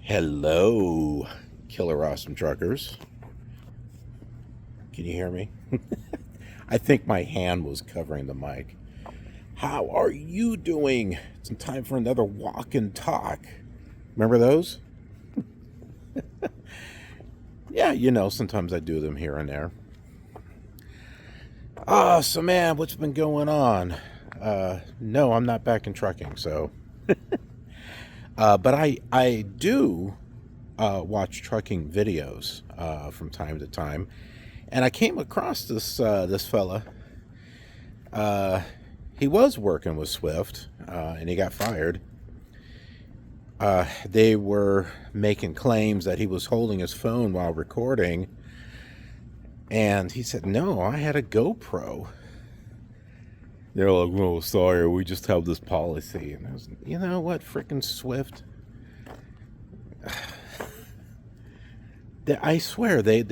Hello, killer awesome truckers. Can you hear me? I think my hand was covering the mic. How are you doing? It's time for another walk and talk. Remember those? Yeah, sometimes I do them here and there. So man, what's been going on? No, I'm not back in trucking, so. But I do watch trucking videos from time to time, and I came across this fella. Uh, he was working with Swift, and he got fired. They were making claims that he was holding his phone while recording, and he said, "No, I had a GoPro." They're like, "Well, sorry, we just have this policy." And I was, you know what, frickin' Swift. I swear they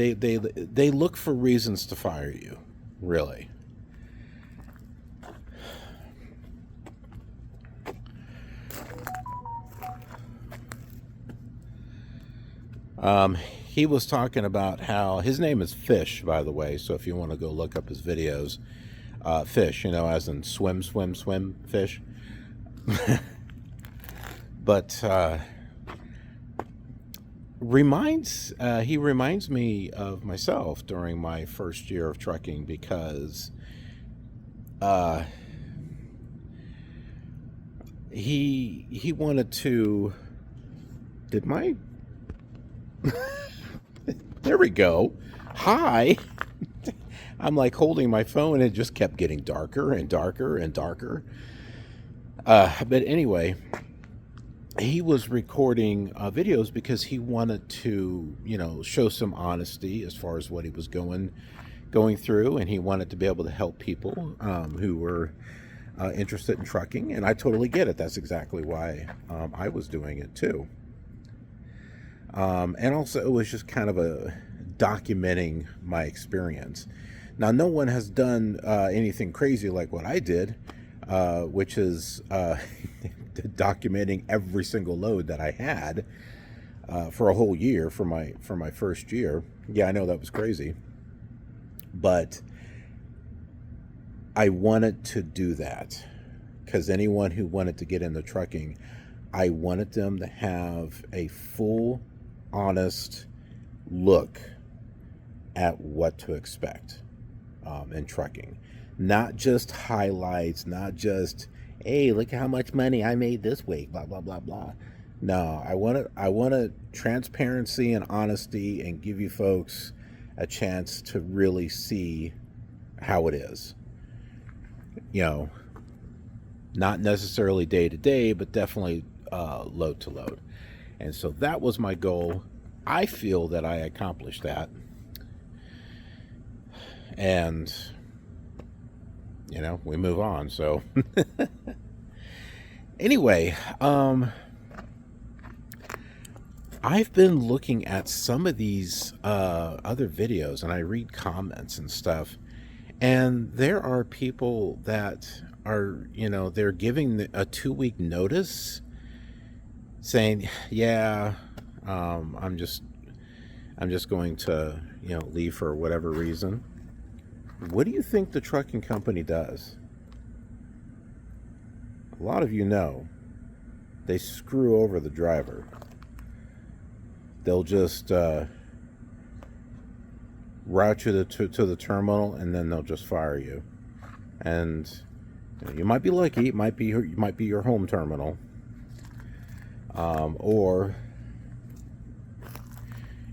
look for reasons to fire you, really. He was talking about how his name is Fish, by the way. So if you want to go look up his videos, Fish, as in swim, swim, swim, fish. But he reminds me of myself during my first year of trucking because uh, he wanted to. Did my There we go. Hi. I'm like holding my phone and it just kept getting darker and darker and darker. But anyway, he was recording videos because he wanted to, show some honesty as far as what he was going through, and he wanted to be able to help people who were interested in trucking. And I totally get it. That's exactly why I was doing it too. And also, it was just kind of a documenting my experience. Now, no one has done anything crazy like what I did, which is documenting every single load that I had for a whole year for my first year. Yeah, I know that was crazy, but I wanted to do that because anyone who wanted to get into trucking, I wanted them to have a full, honest look at what to expect in trucking. Not just highlights, not just, hey, look how much money I made this week, blah, blah, blah, blah. No, I wanted transparency and honesty and give you folks a chance to really see how it is. You know, not necessarily day to day, but definitely load to load. And so that was my goal. I feel that I accomplished that. And, we move on. So, anyway, I've been looking at some of these other videos and I read comments and stuff. And there are people that are, they're giving a 2 week notice saying, yeah, I'm just going to, leave for whatever reason. What do you think the trucking company does? A lot of you know they screw over the driver. They'll just route you to the terminal, and then they'll just fire you. And you might be lucky; it might be your home terminal, or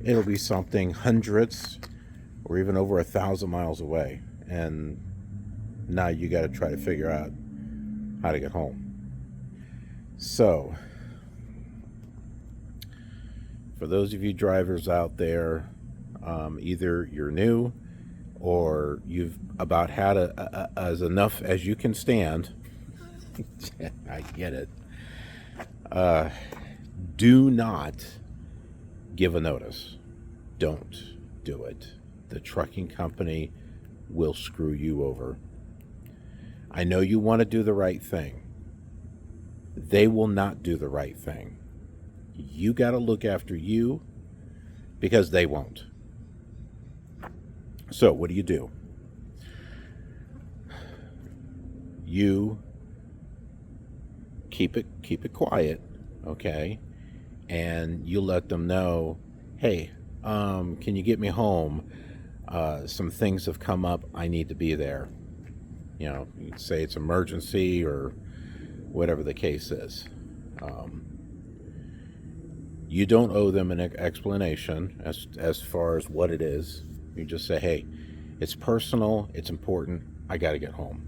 it'll be something hundreds or even over 1,000 miles away, and now you got to try to figure out how to get home. So, for those of you drivers out there, either you're new or you've about had as enough as you can stand. I get it. Do not give a notice. Don't do it. The trucking company will screw you over. I know you want to do the right thing. They will not do the right thing. You got to look after you because they won't. So what do? You keep it quiet, okay? And you let them know, hey, can you get me home? Some things have come up. I need to be there. You know, you can say it's emergency or whatever the case is. You don't owe them an explanation as far as what it is. You just say, hey, it's personal, it's important, I got to get home.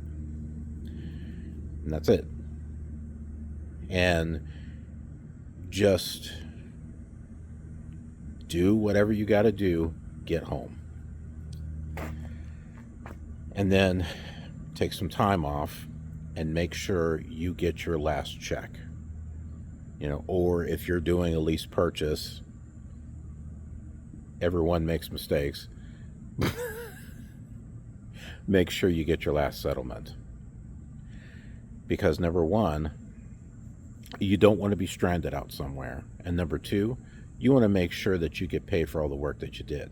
And that's it. And just do whatever you got to do, get home. And then take some time off and make sure you get your last check. You know, or if you're doing a lease purchase, everyone makes mistakes. Make sure you get your last settlement. Because number one, you don't want to be stranded out somewhere. And number two, you want to make sure that you get paid for all the work that you did.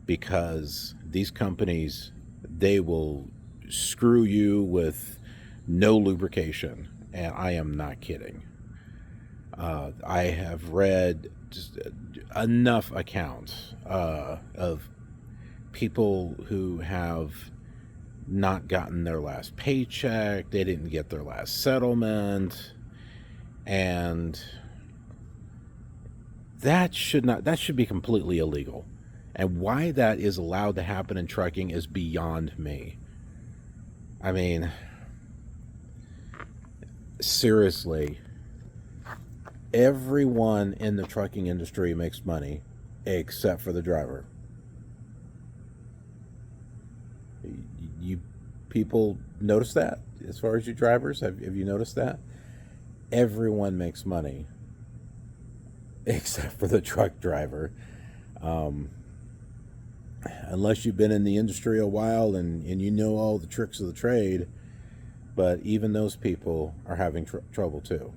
Because these companies, they will screw you with no lubrication. And I am not kidding. I have read just enough accounts of people who have not gotten their last paycheck, they didn't get their last settlement, and that should be completely illegal. And why that is allowed to happen in trucking is beyond me. I mean, seriously, everyone in the trucking industry makes money except for the driver. You people notice that? As far as you drivers, have you noticed that? Everyone makes money except for the truck driver. Unless you've been in the industry a while and you know all the tricks of the trade, but even those people are having trouble too.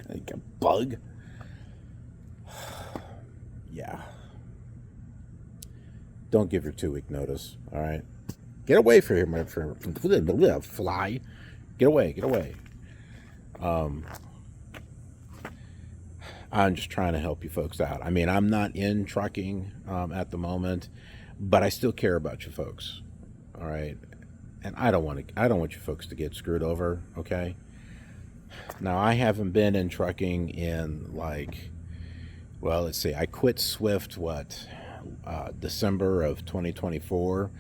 Like a bug. Yeah. Don't give your 2-week notice. All right. Get away from here, my friend. Fly. Get away. I'm just trying to help you folks out. I mean, I'm not in trucking at the moment, but I still care about you folks. All right. And I don't want you folks to get screwed over. Okay. Now, I haven't been in trucking in let's see, I quit Swift, December of 2024,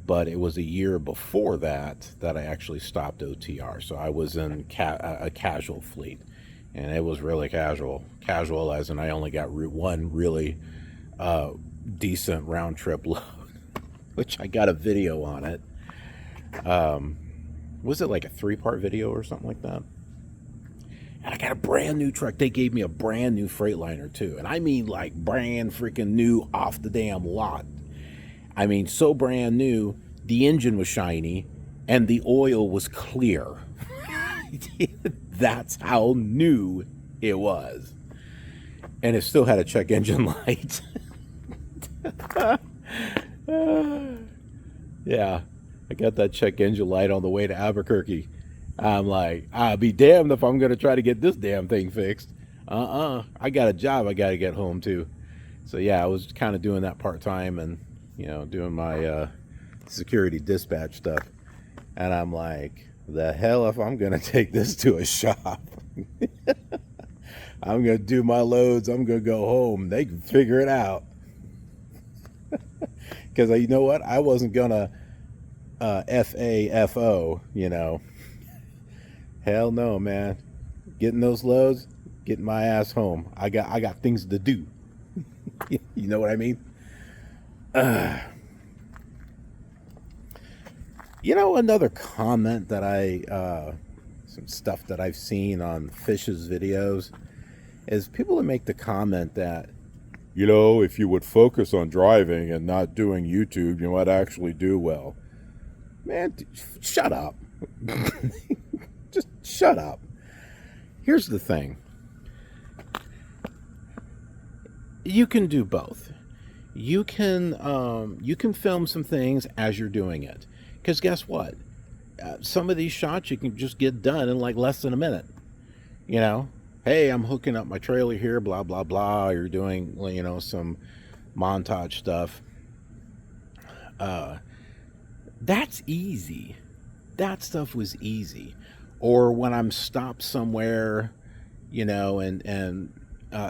but it was a year before that I actually stopped OTR. So I was in a casual fleet, and it was really casual as in I only got one really decent round trip load, which I got a video on it. Was it like a 3-part video or something like that? And I got a brand new truck. They gave me a brand new Freightliner too. And I mean like brand freaking new off the damn lot. I mean, so brand new, the engine was shiny and the oil was clear. That's how new it was. And it still had a check engine light. Yeah, I got that check engine light on the way to Albuquerque. I'm like, I'll be damned if I'm going to try to get this damn thing fixed. I got a job I got to get home to. So yeah, I was kind of doing that part-time and, doing my security dispatch stuff. And I'm like, the hell if I'm going to take this to a shop. I'm going to do my loads. I'm going to go home. They can figure it out. Because you know what? I wasn't going to FAFO, Hell no, man. Getting those loads, getting my ass home. I got things to do. You know what I mean? Another comment that some stuff that I've seen on Fish's videos is people that make the comment that, if you would focus on driving and not doing YouTube, you might actually do well. Man, shut up. Just shut up. Here's the thing. You can do both. You can film some things as you're doing it. Because guess what? Some of these shots you can just get done in like less than a minute. You know, hey, I'm hooking up my trailer here, blah blah blah. You're doing, some montage stuff. That's easy. That stuff was easy. Or when I'm stopped somewhere, and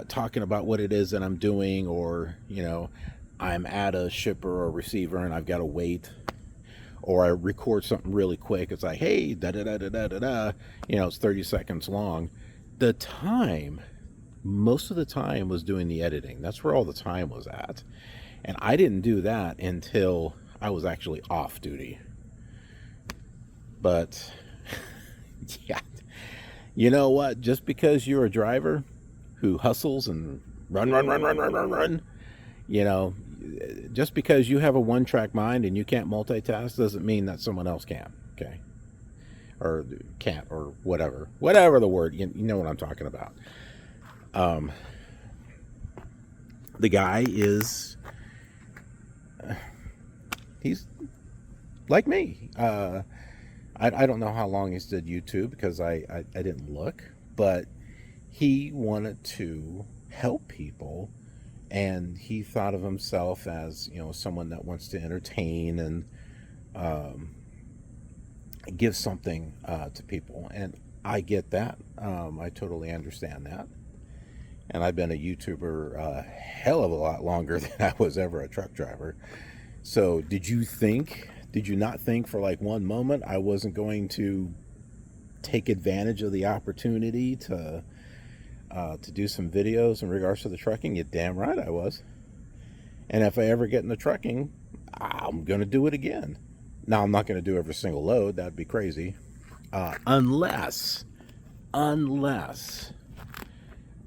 talking about what it is that I'm doing, or I'm at a shipper or receiver and I've got to wait, or I record something really quick. It's like, hey, da da da da da da da. It's 30 seconds long. The time, most of the time, was doing the editing. That's where all the time was at, and I didn't do that until I was actually off duty. But yeah, you know what? Just because you're a driver who hustles and run, just because you have a one-track mind and you can't multitask doesn't mean that someone else can. Okay, or can't, or whatever the word. You know what I'm talking about. The guy is, he's like me. I don't know how long he's did YouTube, because I didn't look, but he wanted to help people, and he thought of himself as, someone that wants to entertain and give something to people. And I get that. I totally understand that. And I've been a YouTuber a hell of a lot longer than I was ever a truck driver. So did you not think for like one moment I wasn't going to take advantage of the opportunity to do some videos in regards to the trucking? You're damn right I was. And if I ever get into trucking, I'm going to do it again. Now, I'm not going to do every single load. That'd be crazy. Unless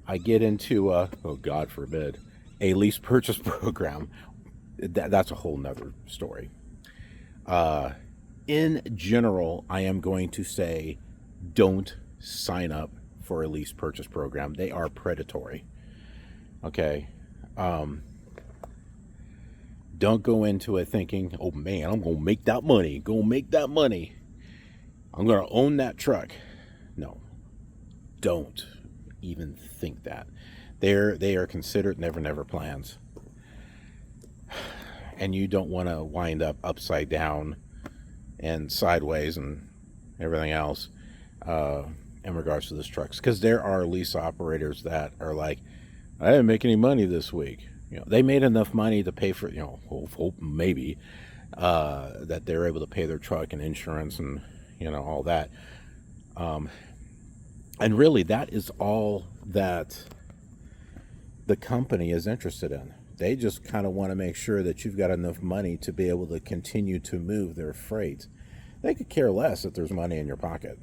I get into, oh, God forbid, a lease purchase program. That's a whole nother story. In general, I am going to say, don't sign up for a lease purchase program. They are predatory. Okay. Don't go into it thinking, oh man, I'm going to make that money. I'm going to own that truck. No, don't even think that. They are considered never plans. And you don't want to wind up upside down and sideways and everything else in regards to this trucks. Because there are lease operators that are like, I didn't make any money this week. They made enough money to pay for, hope maybe that they're able to pay their truck and insurance and, all that. And really, that is all that the company is interested in. They just kind of want to make sure that you've got enough money to be able to continue to move their freight. They could care less if there's money in your pocket.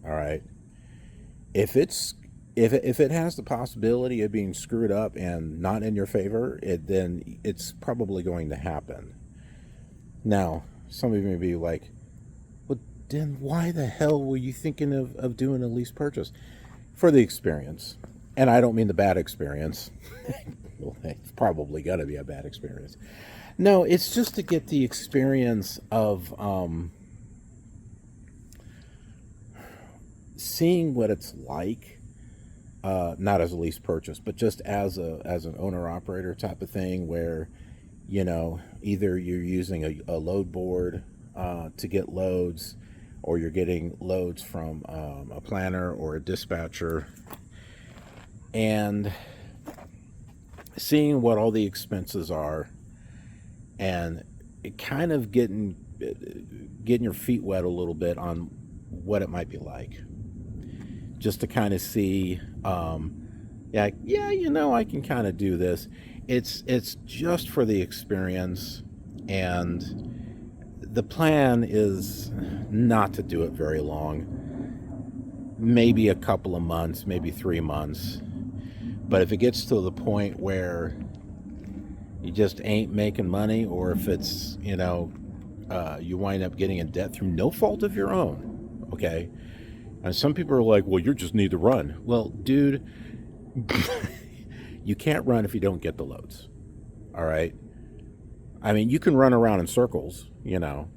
All right. If it has the possibility of being screwed up and not in your favor, then it's probably going to happen. Now, some of you may be like, well, then why the hell were you thinking of doing a lease purchase? For the experience. And I don't mean the bad experience. Well, it's probably got to be a bad experience. No, it's just to get the experience of seeing what it's like, not as a lease purchase, but just as an owner-operator type of thing, where, either you're using a load board to get loads, or you're getting loads from a planner or a dispatcher, and seeing what all the expenses are, and kind of getting your feet wet a little bit on what it might be like, just to kind of see, I can kind of do this. It's just for the experience, and the plan is not to do it very long, maybe a couple of months, maybe 3 months. But if it gets to the point where you just ain't making money, or if it's, you wind up getting in debt through no fault of your own, okay, And some people are like, well, you just need to run. Well, dude, you can't run if you don't get the loads. All right. I mean, you can run around in circles, you know.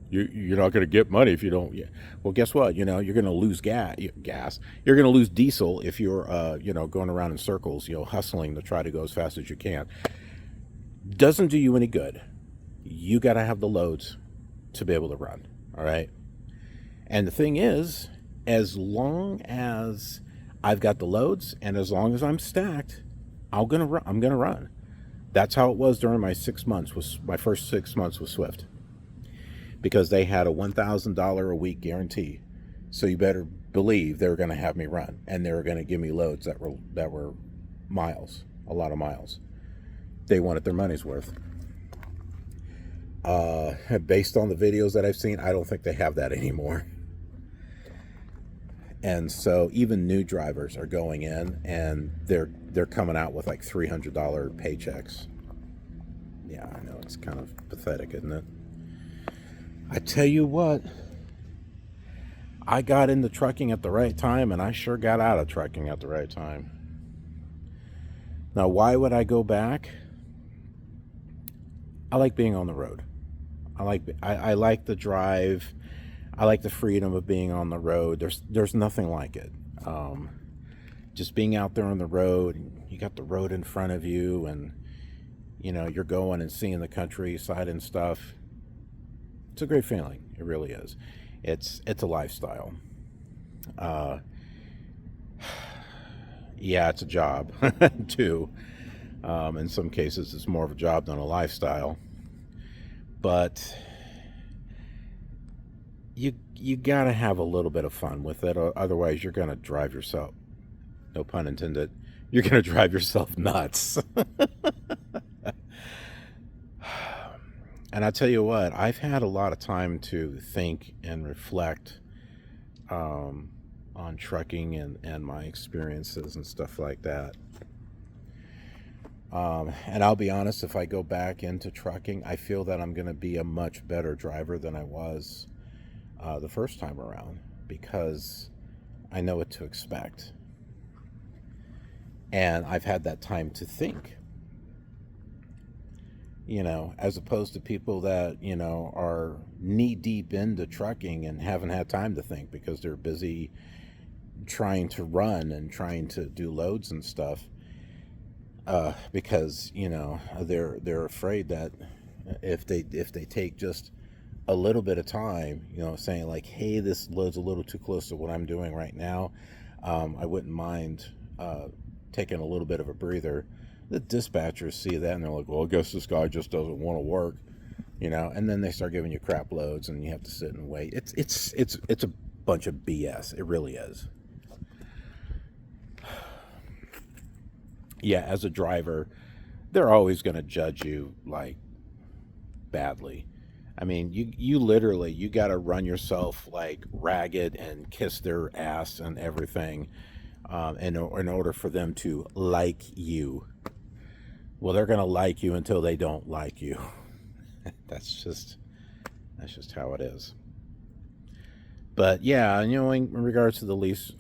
You're not going to get money if you don't. Yeah. Well, guess what? You know, you're going to lose gas. You're going to lose diesel if you're, going around in circles, hustling to try to go as fast as you can. Doesn't do you any good. You got to have the loads to be able to run. All right. And the thing is, as long as I've got the loads and as long as I'm stacked, I'm going to run. That's how it was during my 6 months, was my first 6 months with Swift, because they had a $1,000 a week guarantee. So you better believe they were going to have me run, and they were going to give me loads that were miles, a lot of miles. They wanted their money's worth. Based on the videos that I've seen, I don't think they have that anymore. And so even new drivers are going in and they're coming out with like $300 paychecks. Yeah, I know, it's kind of pathetic, isn't it? I tell you what, I got into trucking at the right time, and I sure got out of trucking at the right time. Now, why would I go back? I like being on the road. I like the drive. I like the freedom of being on the road. There's nothing like it. Just being out there on the road, and you got the road in front of you, and you're going and seeing the countryside and stuff. It's a great feeling. It really is. It's a lifestyle. Yeah, it's a job too. In some cases, it's more of a job than a lifestyle. But you gotta have a little bit of fun with it, or otherwise you're gonna drive yourself, no pun intended, you're gonna drive yourself nuts. And I tell you what, I've had a lot of time to think and reflect on trucking and my experiences and stuff like that. And I'll be honest, if I go back into trucking, I feel that I'm going to be a much better driver than I was the first time around, because I know what to expect. And I've had that time to think, as opposed to people that, are knee deep into trucking and haven't had time to think because they're busy trying to run and trying to do loads and stuff. Because they're afraid that if they take just a little bit of time, saying like, hey, this load's a little too close to what I'm doing right now, I wouldn't mind taking a little bit of a breather. The dispatchers see that and they're like, well, I guess this guy just doesn't want to work, and then they start giving you crap loads and you have to sit and wait. It's a bunch of BS. It really is. Yeah, as a driver, they're always going to judge you like badly. I mean, you literally, you got to run yourself like ragged and kiss their ass and everything in order for them to like you. Well, they're going to like you until they don't like you. That's just how it is. But yeah, in regards to the lease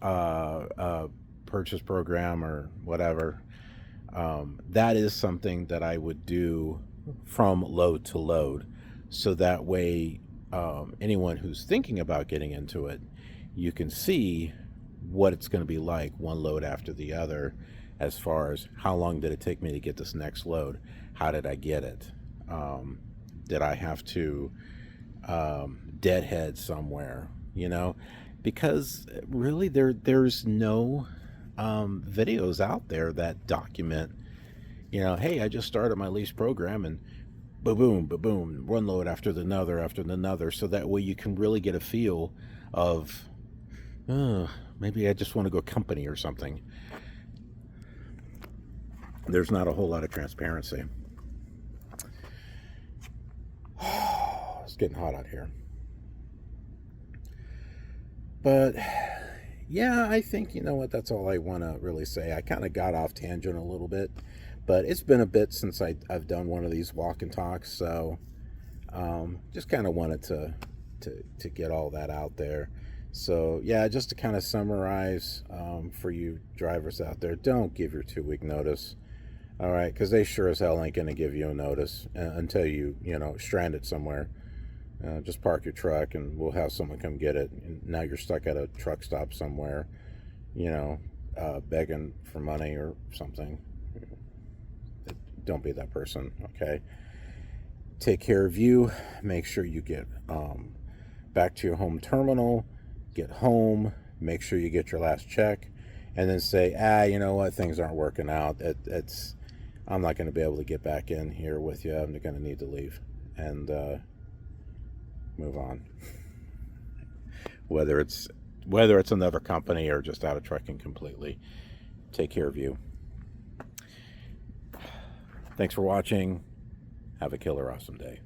purchase program or whatever, that is something that I would do from load to load, so that way anyone who's thinking about getting into it, you can see what it's going to be like one load after the other, as far as how long did it take me to get this next load, how did I get it, did I have to deadhead somewhere, because really there's no videos out there that document, hey, I just started my lease program and boom, boom, one load after another, so that way you can really get a feel of, maybe I just want to go company or something. There's not a whole lot of transparency. It's getting hot out here. But yeah, I think, that's all I want to really say. I kind of got off tangent a little bit, but it's been a bit since I've done one of these walk and talks, so just kind of wanted to get all that out there, So yeah, just to kind of summarize, for you drivers out there, don't give your 2 week notice. All right, because they sure as hell ain't going to give you a notice until you know, stranded somewhere. Just park your truck and we'll have someone come get it. And now you're stuck at a truck stop somewhere, you know, begging for money or something. Don't be that person, okay? Take care of you. Make sure you get back to your home terminal, get home, make sure you get your last check, and then say, you know what, things aren't working out. I'm not going to be able to get back in here with you. I'm going to need to leave and move on. whether it's another company or just out of trucking completely. Take care of you. Thanks for watching. Have a killer awesome day.